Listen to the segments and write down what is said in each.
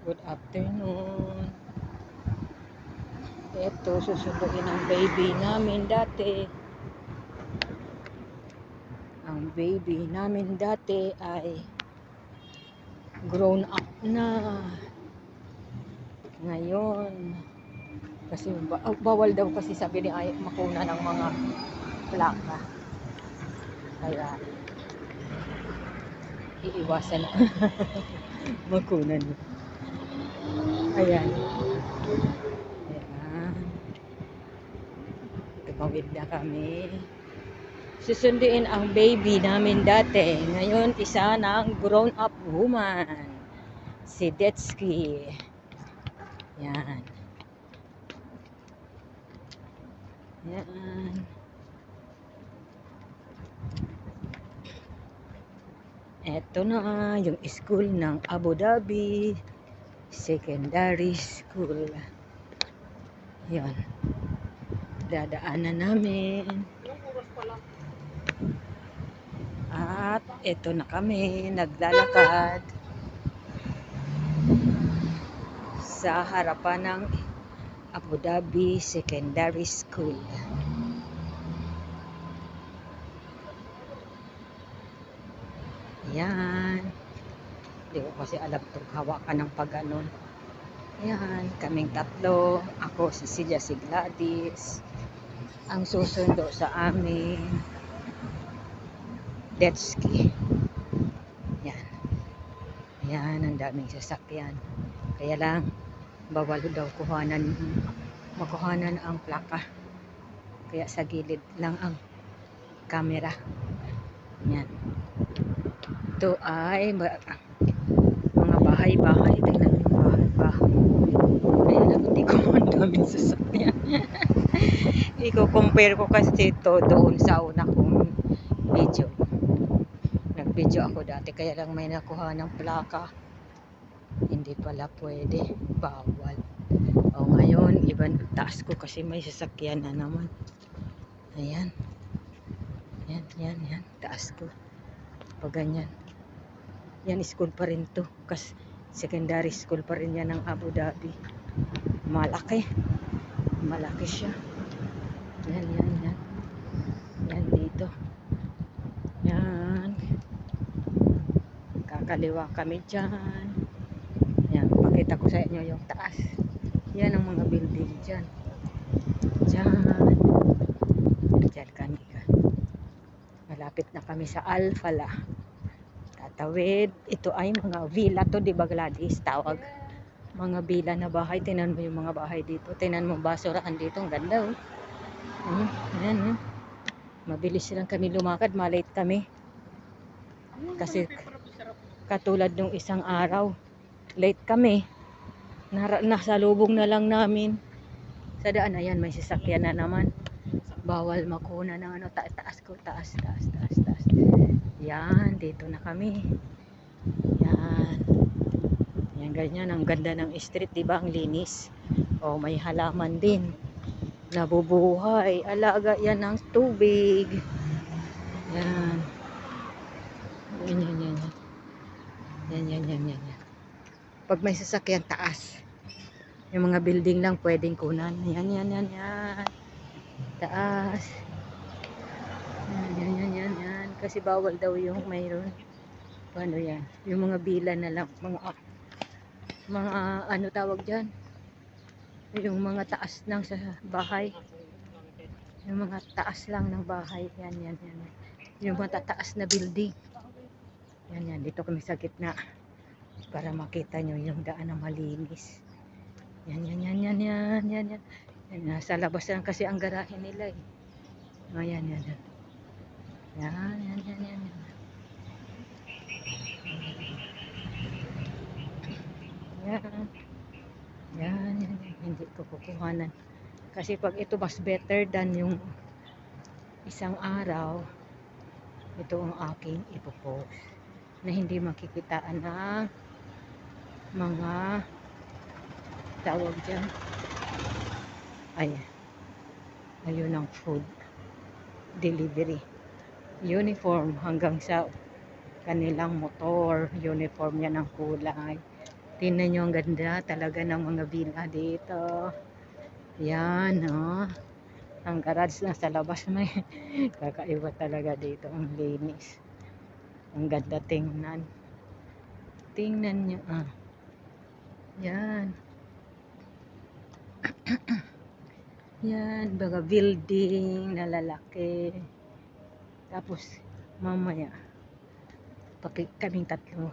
Good afternoon. Ito, susunduin ang baby namin dati. Ang baby namin dati ay grown up na. Ngayon, kasi bawal daw kasi sabi ni ay makuna ng mga plaka. Kaya, iiwasan na. Makunan. Ayan. Ayan. Tumawid na kami. Susunduin ang baby namin dati. Ngayon, isa ng grown-up woman. Si Detsky. Yan. Yan. Ito na yung school ng Abu Dhabi Secondary School. Yan. Dadaanan namin. At ito na kami, naglalakad sa harapan ng Abu Dhabi Secondary School. Yan. Hindi ko kasi alam itong hawakan ng pag-anon. Yan, kaming tatlo. Ako, si Celia, si Gladys. Ang susundo sa amin, Detsky. Yan. Yan, ang daming sasakyan. Kaya lang, bawal daw makuhanan ang plaka. Kaya sa gilid lang ang camera. Yan. Ito ay mga bahay-bahay. Tingnan yung bahay-bahay. Kaya lang, hindi ko ang daming sasakyan. I-compare ko kasi ito doon sa una kong video. Nag-video ako dati, kaya lang may nakuha ng plaka. Hindi pala pwede, bawal. O ngayon, ibang taas ko kasi may sasakyan na naman. Ayan. Yan, taas ko. Pag ganyan. Yan, school pa rin to. Kasi secondary school pa rin yan ng Abu Dhabi. Malaki. Malaki siya. Yan. Yan dito. Yan. Kakaliwa kami dyan. Yan, pakita ko sa inyo yung taas. Yan ang mga building dyan. Dyan kami. Malapit na kami sa Al-Falah. Tatawid. Ito ay mga villa to, di ba Gladys? Tawag. Mga villa na bahay. Tinan mo yung mga bahay dito. Tinan mo basurahan dito. Ang ganda oh. Ayan. Mabilis lang kami lumakad. Malate kami. Kasi katulad nung isang araw, late kami. Nasa lubong na lang namin. Sa daan, ayan, may sasakyan na naman. Bawal makuna ng ano, taas ko, taas. Yan, dito na kami. Yan, ganyan, ang ganda ng street, diba? Ang linis. O, may halaman din. Nabubuhay. Alaga yan ng tubig. Yan. Yan. Pag may sasakyan, taas. Yung mga building lang pwedeng kunan. Yan. Taas. Yan. Kasi bawal daw yung mayroon. Paano yan? Yung mga bila na lang. Mga ano tawag dyan? Yung mga taas lang sa bahay. Yung mga taas lang ng bahay. Yan. Yung matataas na building. Yan. Dito kami sa gitna. Para makita nyo yung daan na malinis. Yan. Nasa labas lang kasi ang garahe nila eh. Yan. Yan. Hindi ko kukuhanan. Kasi pag ito mas better than yung isang araw, ito ang aking ipopost. Na hindi makikitaan ng mga tawag dyan. Ayun ang food delivery. Uniform hanggang sa kanilang motor. Uniform yan ang kulay. Tingnan nyo, ang ganda talaga ng mga villa dito. Yan, oh. Ang garage na sa labas may kakaiba talaga dito. Ang linis. Ang ganda tingnan. Tingnan nyo, ah. Yan. Yan, baga building na lalaki. Tapos, mamaya, kaming tatlo.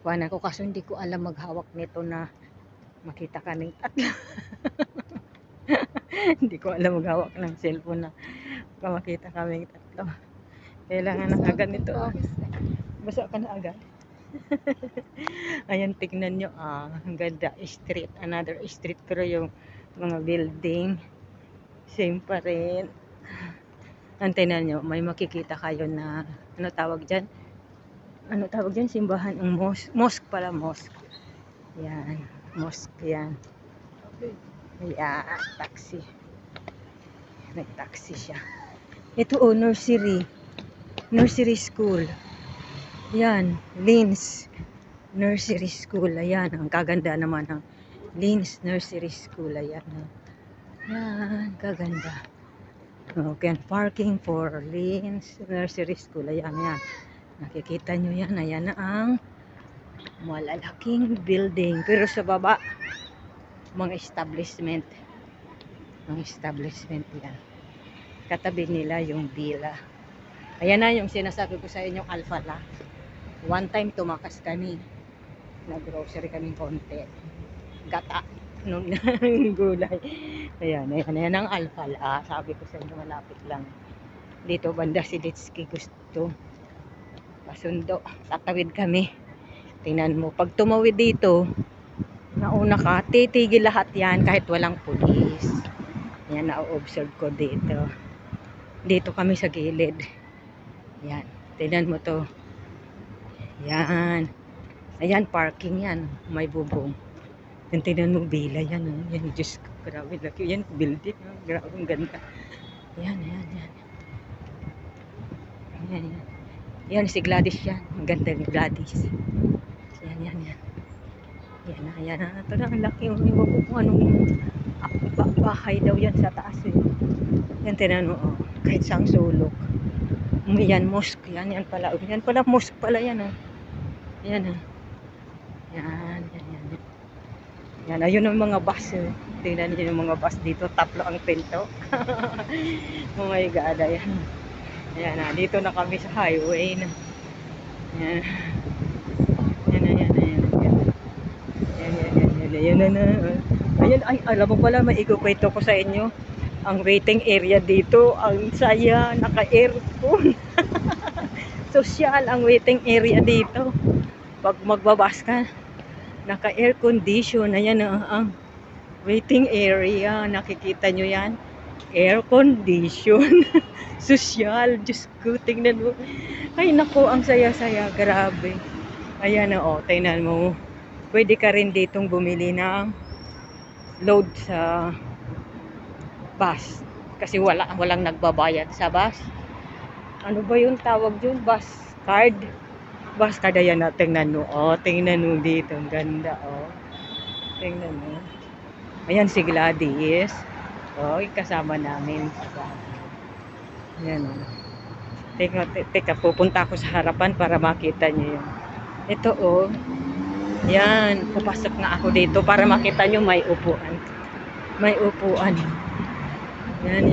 Kuhanan ko kaso hindi ko alam maghawak nito na makita kaming tatlo. Hindi ko alam maghawak ng cellphone na makita kaming tatlo. Kailangan ng agad nito. Basa ka na agad. Ayan, tignan nyo. Ang ganda. Street. Another street. Pero yung mga building, same pa rin. Tingnan nyo. May makikita kayo na, ano tawag dyan? Ano tawag dyan? Simbahan. Mosque pala. Mosque. Yan. Mosque yan. Ayan. Taxi. Nag-taxi siya. Ito nursery. Nursery school. Yan. Lins Nursery School. Ayan. Ang kaganda naman ng Lins Nursery School. Ayan. Yan. Kaganda. Okay. Parking for Lins Nursery School. Ayan. Ayan. Nakikita nyo yan. Ayan na ang malalaking building. Pero sa baba, mga establishment. Mga establishment yan. Katabi nila yung villa. Ayan na yung sinasabi ko sa inyong Alfala. One time tumakas kami. Nag-grocery kaming konti. Gata. Nung gulay. Ayan. Ayan ang Alfala. Sabi ko sa inyo malapit lang. Dito banda si Litski gusto. Pasundo. Tatawid kami. Tingnan mo. Pag tumawid dito, nauna ka, titigil lahat yan kahit walang pulis. Yan, na-observe ko dito. Dito kami sa gilid. Yan. Tingnan mo to. Yan. Ayan, parking yan. May bubong. Yan, tingnan mo, bila yan. Yan, Diyos ko, grabe laki. Yan, building. Grabe, ang ganda. Yan. Yan. Yan, si Gladys yan. Ang ganda ni Gladys. Yan. Yan. Ito na, ang laki. Kung anong bahay daw yan sa taas. Yan, tingnan mo, kahit sang sulok. Yan, mosque. Yan pala. Yan pala, mosque pala yan. Yan. Yan, ayun ang mga bus. Tingnan niyo yung mga bus dito. Tatlo ang pinto. Oh my God, ayan. Ayan na, dito na kami sa highway. Yan. Ayan na. Ayan, ay, alam mo pala, maigo-kwento ko sa inyo. Ang waiting area dito, ang saya, naka-aircon. Social ang waiting area dito. Pag magbabas ka, naka-air condition. Ayan ang waiting area. Nakikita nyo yan? Air condition. Social. Diyos ko, tingnan mo. Ay nako, ang saya-saya. Grabe. Ayan tingnan mo. Pwede ka rin ditong bumili ng load sa bus. Kasi walang nagbabayad sa bus. Ano ba yung tawag yun? Bus card. Bus card, ayan na. Tingnan mo. Tingnan mo dito. Ang ganda. Tingnan mo. Ayan si Gladys. Kasama namin. Ayan Teka, pupunta ako sa harapan para makita niyo yun. Ito yan. Papasok nga ako dito para makita niyo may upuan. May upuan. Yan.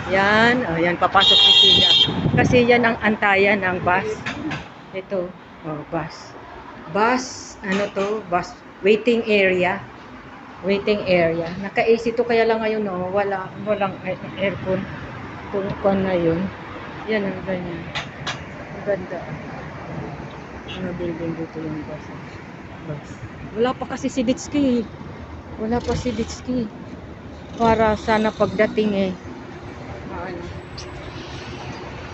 Yan, papasok si Sila. Kasi yan ang antayan ng bus. Ito, bus. Bus, bus waiting area. Waiting area. Naka-AC to kaya lang ngayon, walang aircon. Kung na yun. Yan ang ganyan. Ang ganda. Mga building dito yung bus. Wala pa kasi si Litski. Para sana pagdating